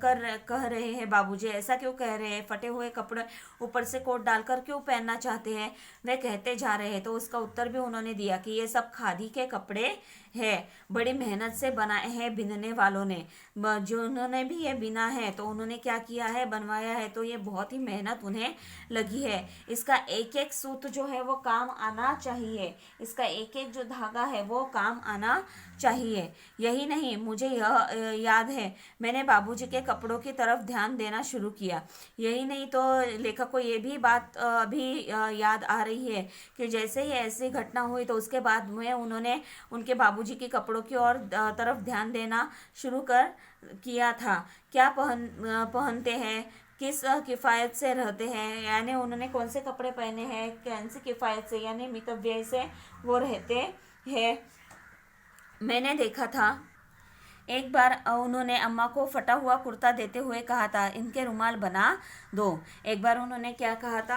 कह रहे हैं बाबूजी, ऐसा क्यों कह रहे हैं, फटे हुए कपड़े ऊपर से कोट डालकर क्यों पहनना चाहते हैं। वे कहते जा रहे हैं तो उसका उत्तर भी उन्होंने दिया कि ये सब खादी के कपड़े है, बड़ी मेहनत से बनाए हैं बिनने वालों ने, जो उन्होंने भी ये बिना है तो उन्होंने क्या किया है, बनवाया है, तो ये बहुत ही मेहनत उन्हें लगी है। इसका एक एक सूत जो है वो काम आना चाहिए, इसका एक एक जो धागा है वो काम आना चाहिए। यही नहीं, मुझे यह याद है, मैंने बाबूजी के कपड़ों की तरफ ध्यान देना शुरू किया। यही नहीं तो लेखक को ये भी बात अभी याद आ रही है कि जैसे ही ऐसी घटना हुई तो उसके बाद में उन्होंने उनके बाबूजी के कपड़ों की ओर तरफ ध्यान देना शुरू कर किया था। क्या पहनते हैं, किस किफ़ायत से रहते हैं, यानी उन्होंने कौन से कपड़े पहने हैं, कौन सी किफ़ायत से यानी मितव्यय से वो रहते हैं। मैंने देखा था एक बार उन्होंने अम्मा को फटा हुआ कुर्ता देते हुए कहा था, इनके रुमाल बना दो। एक बार उन्होंने क्या कहा था,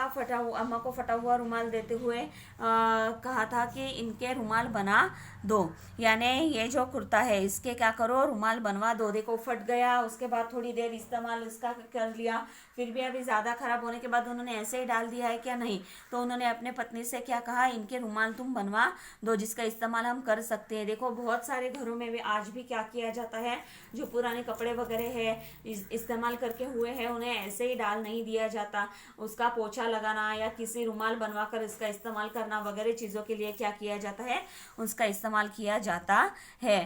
अम्मा को फटा हुआ रुमाल देते हुए कहा था कि इनके रुमाल बना दो, यानी ये जो कुर्ता है इसके क्या करो, रुमाल बनवा दो। देखो फट गया, उसके बाद थोड़ी देर इस्तेमाल इसका कर लिया, फिर भी अभी ज़्यादा ख़राब होने के बाद उन्होंने ऐसे ही डाल दिया है क्या, नहीं, तो उन्होंने अपने पत्नी से क्या कहा, इनके रुमाल तुम बनवा दो जिसका इस्तेमाल हम कर सकते हैं। देखो बहुत सारे घरों में भी आज भी क्या किया जाता है, जो पुराने कपड़े वगैरह है इस्तेमाल करके हुए हैं उन्हें ऐसे ही डाल नहीं दिया जाता, उसका पोछा लगाना या किसी रुमाल बनवा कर इसका इस्तेमाल करना वगैरह चीज़ों के लिए क्या किया जाता है, उसका इस्तेमाल किया जाता है।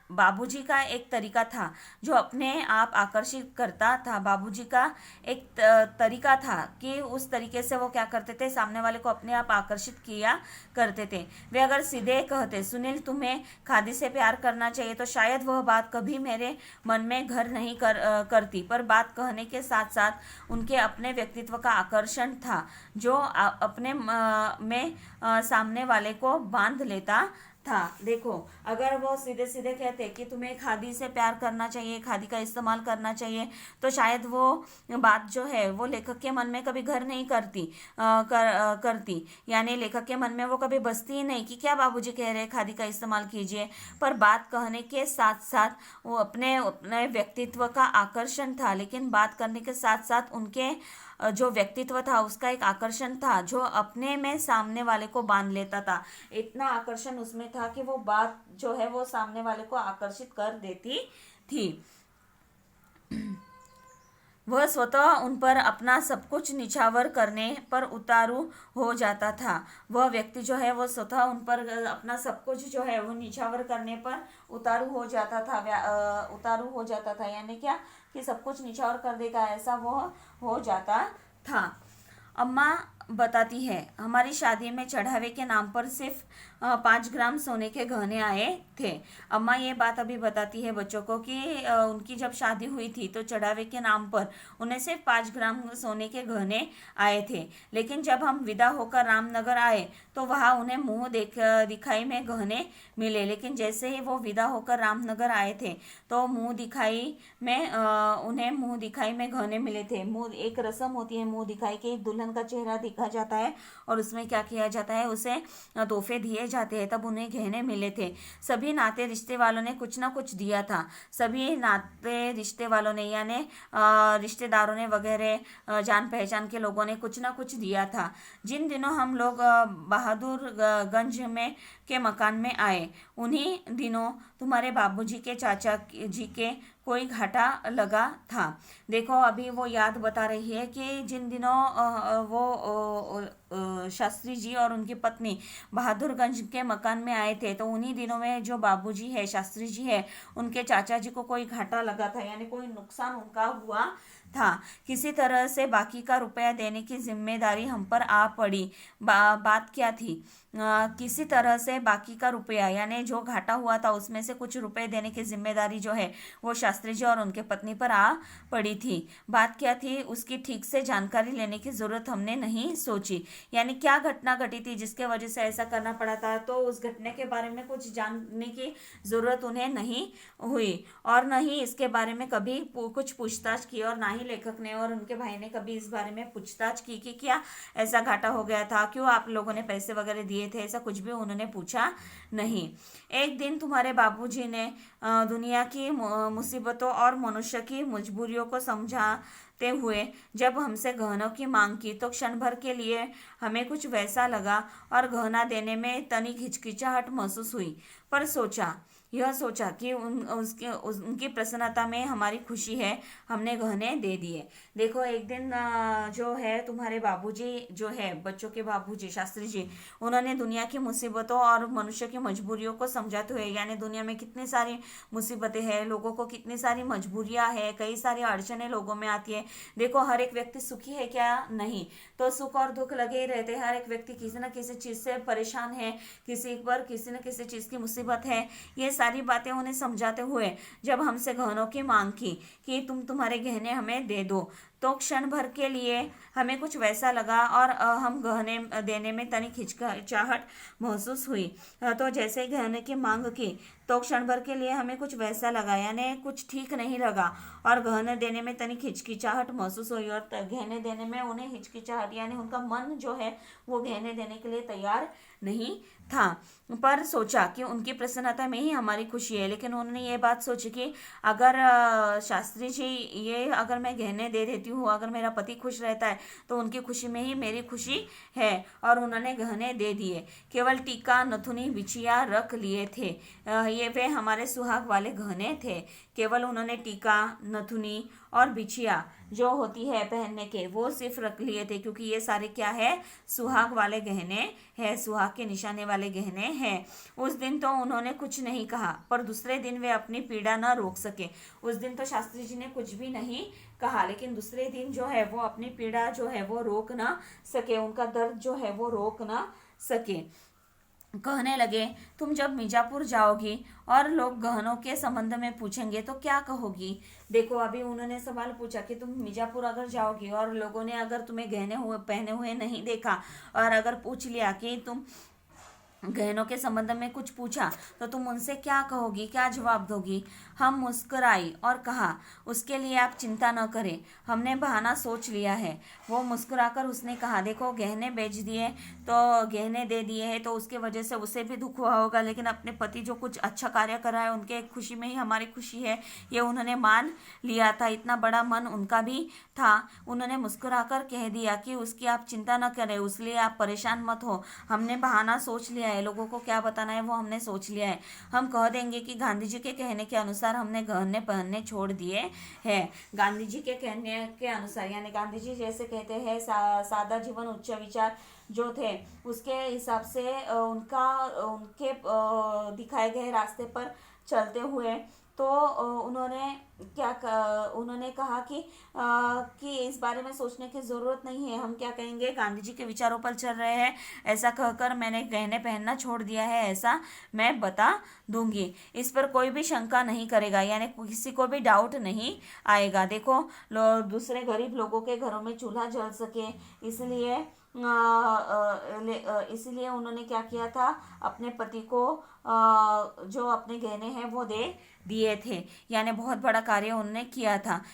बाबूजी का एक तरीका था जो अपने आप आकर्षित करता था। बाबूजी का एक तरीका था कि उस तरीके से वो क्या करते थे, सामने वाले को अपने आप आकर्षित किया करते थे। वे अगर सीधे कहते, सुनील तुम्हें खादी से प्यार करना चाहिए, तो शायद वह बात कभी मेरे मन में घर नहीं करती, पर बात कहने के साथ साथ उनके अपने व्यक्तित्व का आकर्षण था जो अपने में सामने वाले को बांध लेता था। देखो अगर वो सीधे सीधे कहते कि तुम्हें खादी से प्यार करना चाहिए, खादी का इस्तेमाल करना चाहिए, तो शायद वो बात जो है वो लेखक के मन में कभी घर नहीं करती, यानी लेखक के मन में वो कभी बसती ही नहीं कि क्या बाबूजी कह रहे हैं खादी का इस्तेमाल कीजिए। पर बात कहने के साथ साथ वो अपने व्यक्तित्व का आकर्षण था, लेकिन बात करने के साथ साथ उनके जो व्यक्तित्व था उसका एक आकर्षण था जो अपने में सामने वाले को बांध लेता था। इतना आकर्षण उसमें था कि वो बात जो है वो सामने वाले को आकर्षित कर देती थी। वह स्वतः उन पर अपना सब कुछ निछावर करने पर उतारू हो जाता था। वह व्यक्ति जो है वो स्वतः उन पर अपना सब कुछ जो है वो निछावर करने पर उतारू हो जाता था, यानी क्या कि सब कुछ निछावर कर देगा, ऐसा वो हो जाता था। अम्मा बताती है, हमारी शादी में चढ़ावे के नाम पर सिर्फ 5 ग्राम सोने के गहने आए थे। अम्मा ये बात अभी बताती है बच्चों को कि उनकी जब शादी हुई थी तो चढ़ावे के नाम पर उन्हें सिर्फ 5 ग्राम सोने के गहने आए थे। लेकिन जब हम विदा होकर रामनगर आए तो वहाँ उन्हें मुंह दिखाई में गहने मिले। लेकिन जैसे ही वो विदा होकर रामनगर आए थे तो उन्हें मुंह दिखाई में गहने मिले थे। मुंह एक रस्म होती है मुंह दिखाई की, दुल्हन का चेहरा दिखा जाता है और उसमें क्या किया जाता है, उसे तोहफे दिए जाते हैं। तब उन्हें गहने मिले थे। सभी नाते रिश्ते वालों ने कुछ ना कुछ दिया था। सभी नाते रिश्ते वालों ने यानी रिश्तेदारों ने वगैरह जान पहचान के लोगों ने कुछ ना कुछ दिया था। जिन दिनों हम लोग बहादुरगंज में के मकान में आए उन्हीं दिनों तुम्हारे बाबूजी के चाचा जी के कोई घाटा लगा था। देखो अभी वो याद बता रही है कि जिन दिनों शास्त्री जी और उनकी पत्नी बहादुरगंज के मकान में आए थे तो उन्हीं दिनों में जो बाबूजी है, शास्त्री जी है, उनके चाचा जी को कोई घाटा लगा था यानी कोई नुकसान उनका हुआ था। किसी तरह से बाकी का रुपया देने की जिम्मेदारी हम पर आ पड़ी। बात क्या थी? किसी तरह से बाकी का रुपया यानी जो घाटा हुआ था उसमें से कुछ रुपए देने की जिम्मेदारी जो है वो शास्त्री जी और उनके पत्नी पर आ पड़ी थी। बात क्या थी उसकी ठीक से जानकारी लेने की जरूरत हमने नहीं सोची। यानी क्या घटना घटी थी जिसके वजह से ऐसा करना पड़ा था, तो उस घटना के बारे में कुछ जानने की जरूरत उन्हें नहीं हुई और न ही इसके बारे में कभी कुछ पूछताछ की और ना ही लेखक ने और उनके भाई ने कभी इस बारे में पूछताछ की कि क्या ऐसा घाटा हो गया था, क्यों आप लोगों ने पैसे वगैरह दिए थे, ऐसा कुछ भी उन्होंने पूछा नहीं। एक दिन तुम्हारे बाबूजी ने दुनिया की मुसीबतों और मनुष्य की मजबूरियों को समझाते हुए जब हमसे गहनों की मांग की तो क्षण भर के लिए हमें कुछ वैसा लगा और गहना देने में तनिक हिचकिचाहट महसूस हुई, पर यह सोचा कि उनकी प्रसन्नता में हमारी खुशी है, हमने गहने दे दिए। देखो एक दिन जो है तुम्हारे बाबूजी जो है, बच्चों के बाबूजी शास्त्री जी, उन्होंने दुनिया की मुसीबतों और मनुष्य की मजबूरियों को समझाते हुए यानी दुनिया में कितनी सारी मुसीबतें हैं, लोगों को कितनी सारी मजबूरियां हैं, कई सारी अड़चने लोगों में आती है। देखो हर एक व्यक्ति सुखी है क्या? नहीं। तो सुख और दुख लगे ही रहते हैं। हर एक व्यक्ति किसी न किसी चीज से परेशान है, किसी पर किसी न किसी चीज की मुसीबत है। ये सारी बातें उन्हें समझाते हुए जब हमसे गहनों की मांग की कि तुम्हारे गहने हमें दे दो, तो क्षण भर के लिए हमें कुछ वैसा लगा और हम गहने देने में तनिक हिचकिचाहट महसूस हुई। तो जैसे गहने की मांग की तो क्षण भर के लिए हमें कुछ वैसा लगा यानी कुछ ठीक नहीं लगा और गहने देने में तनिक हिचकिचाहट महसूस हुई और गहने देने में उन्हें हिचकिचाहट यानी उनका मन जो है वो गहने देने के लिए तैयार नहीं था, पर सोचा कि उनकी प्रसन्नता में ही हमारी खुशी है। लेकिन उन्होंने ये बात सोची कि अगर शास्त्री जी अगर मैं गहने दे देती हूँ, अगर मेरा पति खुश रहता है तो उनकी खुशी में ही मेरी खुशी है, और उन्होंने गहने दे दिए। केवल टीका नथुनी बिछिया रख लिए थे। ये वे हमारे सुहाग वाले गहने थे। केवल उन्होंने टीका नथुनी और बिछिया जो होती है पहनने के वो सिर्फ रख लिए थे, क्योंकि ये सारे क्या है? सुहाग वाले गहने हैं, सुहाग के निशाने वाले गहने हैं। उस दिन तो उन्होंने कुछ नहीं कहा, पर दूसरे दिन वे अपनी पीड़ा न रोक सके। उस दिन तो शास्त्री जी ने कुछ भी नहीं कहा, लेकिन दूसरे दिन जो है वो अपनी पीड़ा जो है वो रोक ना सके, उनका दर्द जो है वो रोक ना सके। कहने लगे, तुम जब मिर्जापुर जाओगी और लोग गहनों के संबंध में पूछेंगे तो क्या कहोगी? देखो अभी उन्होंने सवाल पूछा कि तुम मिर्जापुर अगर जाओगी और लोगों ने अगर तुम्हें गहने पहने हुए नहीं देखा और अगर पूछ लिया कि तुम गहनों के संबंध में कुछ पूछा तो तुम उनसे क्या कहोगी, क्या जवाब दोगी? हम मुस्कुराई और कहा, उसके लिए आप चिंता न करें, हमने बहाना सोच लिया है। वो मुस्कुराकर उसने कहा, देखो गहने बेच दिए तो गहने दे दिए हैं तो उसके वजह से उसे भी दुख हुआ होगा, लेकिन अपने पति जो कुछ अच्छा कार्य कर रहा है उनके खुशी में ही हमारी खुशी है, ये उन्होंने मान लिया था। इतना बड़ा मन उनका भी था। उन्होंने मुस्कुराकर कह दिया कि उसकी आप चिंता न करें, उसलिए आप परेशान मत हो, हमने बहाना सोच लिया है, लोगों को क्या बताना है वो हमने सोच लिया है। हम कह देंगे कि गांधी जी के कहने के अनुसार हमने गहने पहनने छोड़ दिए हैं। गांधी जी के कहने के अनुसार यानी गांधी जी जैसे कहते हैं सादा जीवन उच्च विचार जो थे उसके हिसाब से उनके दिखाए गए रास्ते पर चलते हुए तो उन्होंने कहा कि इस बारे में सोचने की ज़रूरत नहीं है, हम क्या कहेंगे, गांधी जी के विचारों पर चल रहे हैं, ऐसा कहकर मैंने गहने पहनना छोड़ दिया है, ऐसा मैं बता दूंगी। इस पर कोई भी शंका नहीं करेगा, यानी किसी को भी डाउट नहीं आएगा। देखो, दूसरे गरीब लोगों के घरों में चूल्हा जल सके, इसलिए उन्होंने क्या किया था, अपने पति को जो अपने गहने हैं वो दे दिए थे, यानी बहुत बड़ा कार्य उन्होंने किया था।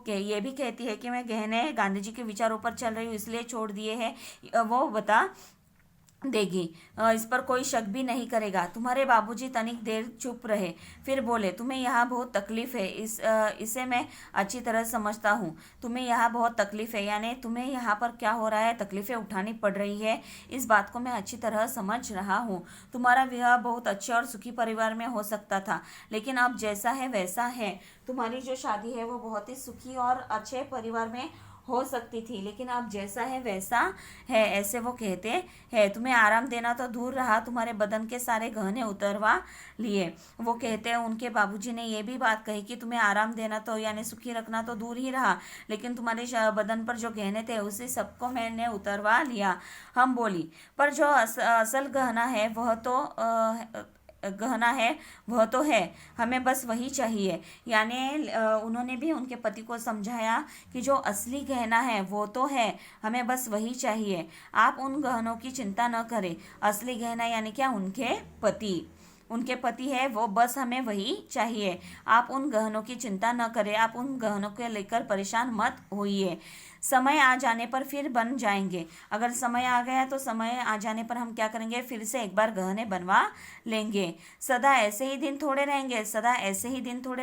ये भी कहती है कि मैं गहने गांधी जी के विचारों पर चल रही हूँ इसलिए छोड़ दिए हैं, वो बता देगी। इस पर कोई शक भी नहीं करेगा। तुम्हारे बाबूजी तनिक देर चुप रहे, फिर बोले, तुम्हें यहाँ बहुत तकलीफ है, इसे मैं अच्छी तरह समझता हूँ। तुम्हें यहाँ बहुत तकलीफ है, यानी तुम्हें यहाँ पर क्या हो रहा है, तकलीफें उठानी पड़ रही है, इस बात को मैं अच्छी तरह समझ रहा हूँ। तुम्हारा विवाह बहुत अच्छे और सुखी परिवार में हो सकता था, लेकिन अब जैसा है वैसा है। तुम्हारी जो शादी है वो बहुत ही सुखी और अच्छे परिवार में हो सकती थी, लेकिन अब जैसा है वैसा है, ऐसे वो कहते हैं। तुम्हें आराम देना तो दूर रहा, तुम्हारे बदन के सारे गहने उतरवा लिए। वो कहते हैं, उनके बाबूजी ने ये भी बात कही कि तुम्हें आराम देना तो यानी सुखी रखना तो दूर ही रहा, लेकिन तुम्हारे बदन पर जो गहने थे उसे सबको मैंने उतरवा लिया। हम बोली, पर जो असल गहना है वह तो है, हमें बस वही चाहिए। यानी उन्होंने भी उनके पति को समझाया कि जो असली गहना है वो तो है, हमें बस वही चाहिए, आप उन गहनों की चिंता न करें। असली गहना यानी क्या, उनके पति है वो, बस हमें वही चाहिए, आप उन गहनों की चिंता न करें, आप उन गहनों को लेकर परेशान मत होइए, समय आ जाने पर फिर बन जाएंगे। अगर समय आ गया तो समय आ जाने पर हम क्या करेंगे, फिर से एक बार गहने बनवा लेंगे। सदा ऐसे ही दिन थोड़े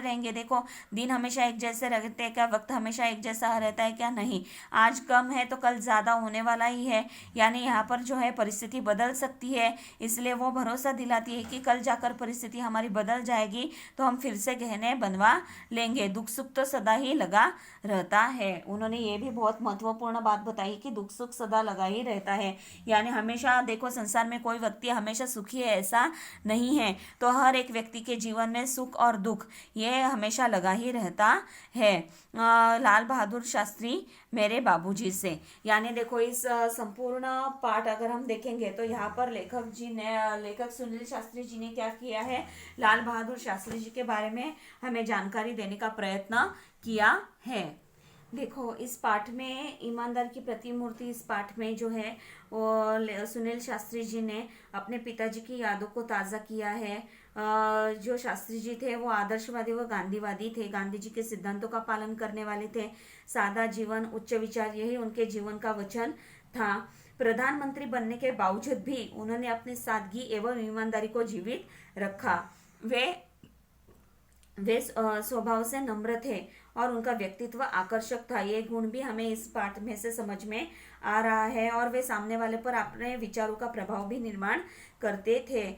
रहेंगे। देखो, दिन हमेशा एक जैसे रहते हैं क्या, वक्त हमेशा एक जैसा रहता है क्या, नहीं। आज कम है तो कल ज़्यादा होने वाला ही है, यानी यहाँ पर जो है परिस्थिति बदल सकती है। इसलिए वो भरोसा दिलाती है कि कल जाकर परिस्थिति हमारी बदल जाएगी तो हम फिर से गहने बनवा लेंगे। दुख सुख तो सदा ही लगा रहता है। उन्होंने ये भी बहुत महत्वपूर्ण बात बताई कि दुख सुख सदा लगा ही रहता है, यानी हमेशा देखो, संसार में कोई व्यक्ति हमेशा सुखी है ऐसा नहीं है, तो हर एक व्यक्ति के जीवन में सुख और दुख ये हमेशा लगा ही रहता है। लाल बहादुर शास्त्री मेरे बाबूजी से, यानी देखो, इस संपूर्ण पाठ अगर हम देखेंगे तो यहाँ पर लेखक सुनील शास्त्री जी ने क्या किया है, लाल बहादुर शास्त्री जी के बारे में हमें जानकारी देने का प्रयत्न किया है। देखो, इस पाठ में ईमानदार की प्रतिमूर्ति, इस पाठ में जो है वो सुनील शास्त्री जी ने अपने पिताजी की यादों को ताज़ा किया है। जो शास्त्री जी थे वो आदर्शवादी व गांधीवादी थे, गांधी जी के सिद्धांतों का पालन करने वाले थे। सादा जीवन, उच्च विचार, यही उनके जीवन का वचन था। प्रधानमंत्री बनने के बावजूद भी उन्होंने अपनी सादगी एवं ईमानदारी को जीवित रखा। वे स्वभाव से नम्र थे और उनका व्यक्तित्व आकर्षक था। ये गुण भी हमें इस पाठ में से समझ में आ रहा है, और वे सामने वाले पर अपने विचारों का प्रभाव भी निर्माण करते थे।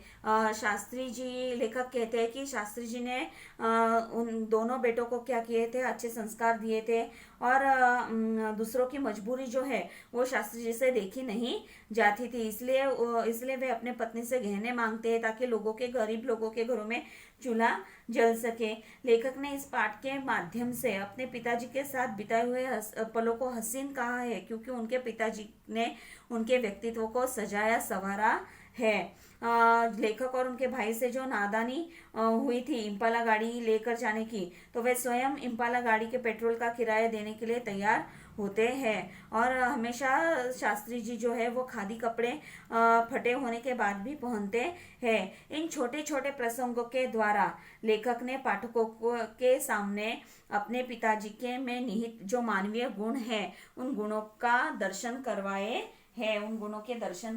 शास्त्री जी, लेखक कहते हैं कि शास्त्री जी ने उन दोनों बेटों को क्या किए थे, अच्छे संस्कार दिए थे, और दूसरों की मजबूरी जो है वो शास्त्री जी से देखी नहीं जाती थी। इसलिए वे अपने पत्नी से गहने मांगते हैं ताकि गरीब लोगों के घरों में चूल्हा जल सके। लेखक ने इस पाठ के माध्यम से अपने पिताजी के साथ बिताए हुए पलों को हसीन कहा है, क्योंकि उनके पिताजी ने उनके व्यक्तित्व को सजाया संवारा है। लेखक और उनके भाई से जो नादानी हुई थी इम्पाला गाड़ी लेकर जाने की, तो वे स्वयं इम्पाला गाड़ी के पेट्रोल का किराया देने के लिए तैयार होते हैं। और हमेशा शास्त्री जी जो है वो खादी कपड़े फटे होने के बाद भी पहनते हैं। इन छोटे छोटे प्रसंगों के द्वारा लेखक ने पाठकों के सामने अपने पिताजी के में निहित जो मानवीय गुण है उन गुणों के दर्शन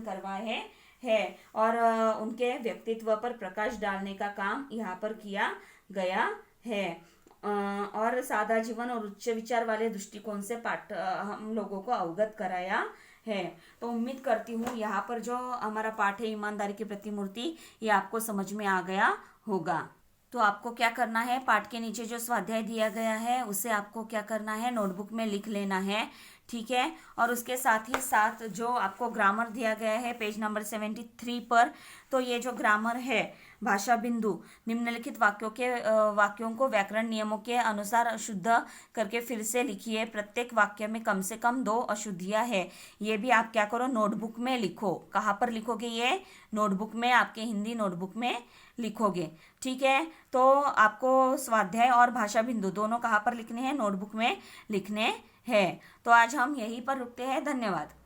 करवाए है, और उनके व्यक्तित्व पर प्रकाश डालने का काम यहाँ पर किया गया है। और सादा जीवन और उच्च विचार वाले दृष्टिकोण से पाठ हम लोगों को अवगत कराया है। तो उम्मीद करती हूँ यहाँ पर जो हमारा पाठ है ईमानदारी की प्रतिमूर्ति, ये आपको समझ में आ गया होगा। तो आपको क्या करना है, पाठ के नीचे जो स्वाध्याय दिया गया है उसे आपको क्या करना है, नोटबुक में लिख लेना है। ठीक है। और उसके साथ ही साथ जो आपको ग्रामर दिया गया है पेज नंबर 73 पर, तो ये जो ग्रामर है, भाषा बिंदु, निम्नलिखित वाक्यों को व्याकरण नियमों के अनुसार शुद्ध करके फिर से लिखिए। प्रत्येक वाक्य में कम से कम 2 अशुद्धियां है। ये भी आप क्या करो, नोटबुक में लिखो। कहाँ पर लिखोगे? ये नोटबुक में, आपके हिंदी नोटबुक में लिखोगे। ठीक है, तो आपको स्वाध्याय और भाषा बिंदु दोनों कहाँ पर लिखने हैं? नोटबुक में लिखने हैं। तो आज हम यहीं पर रुकते हैं। धन्यवाद।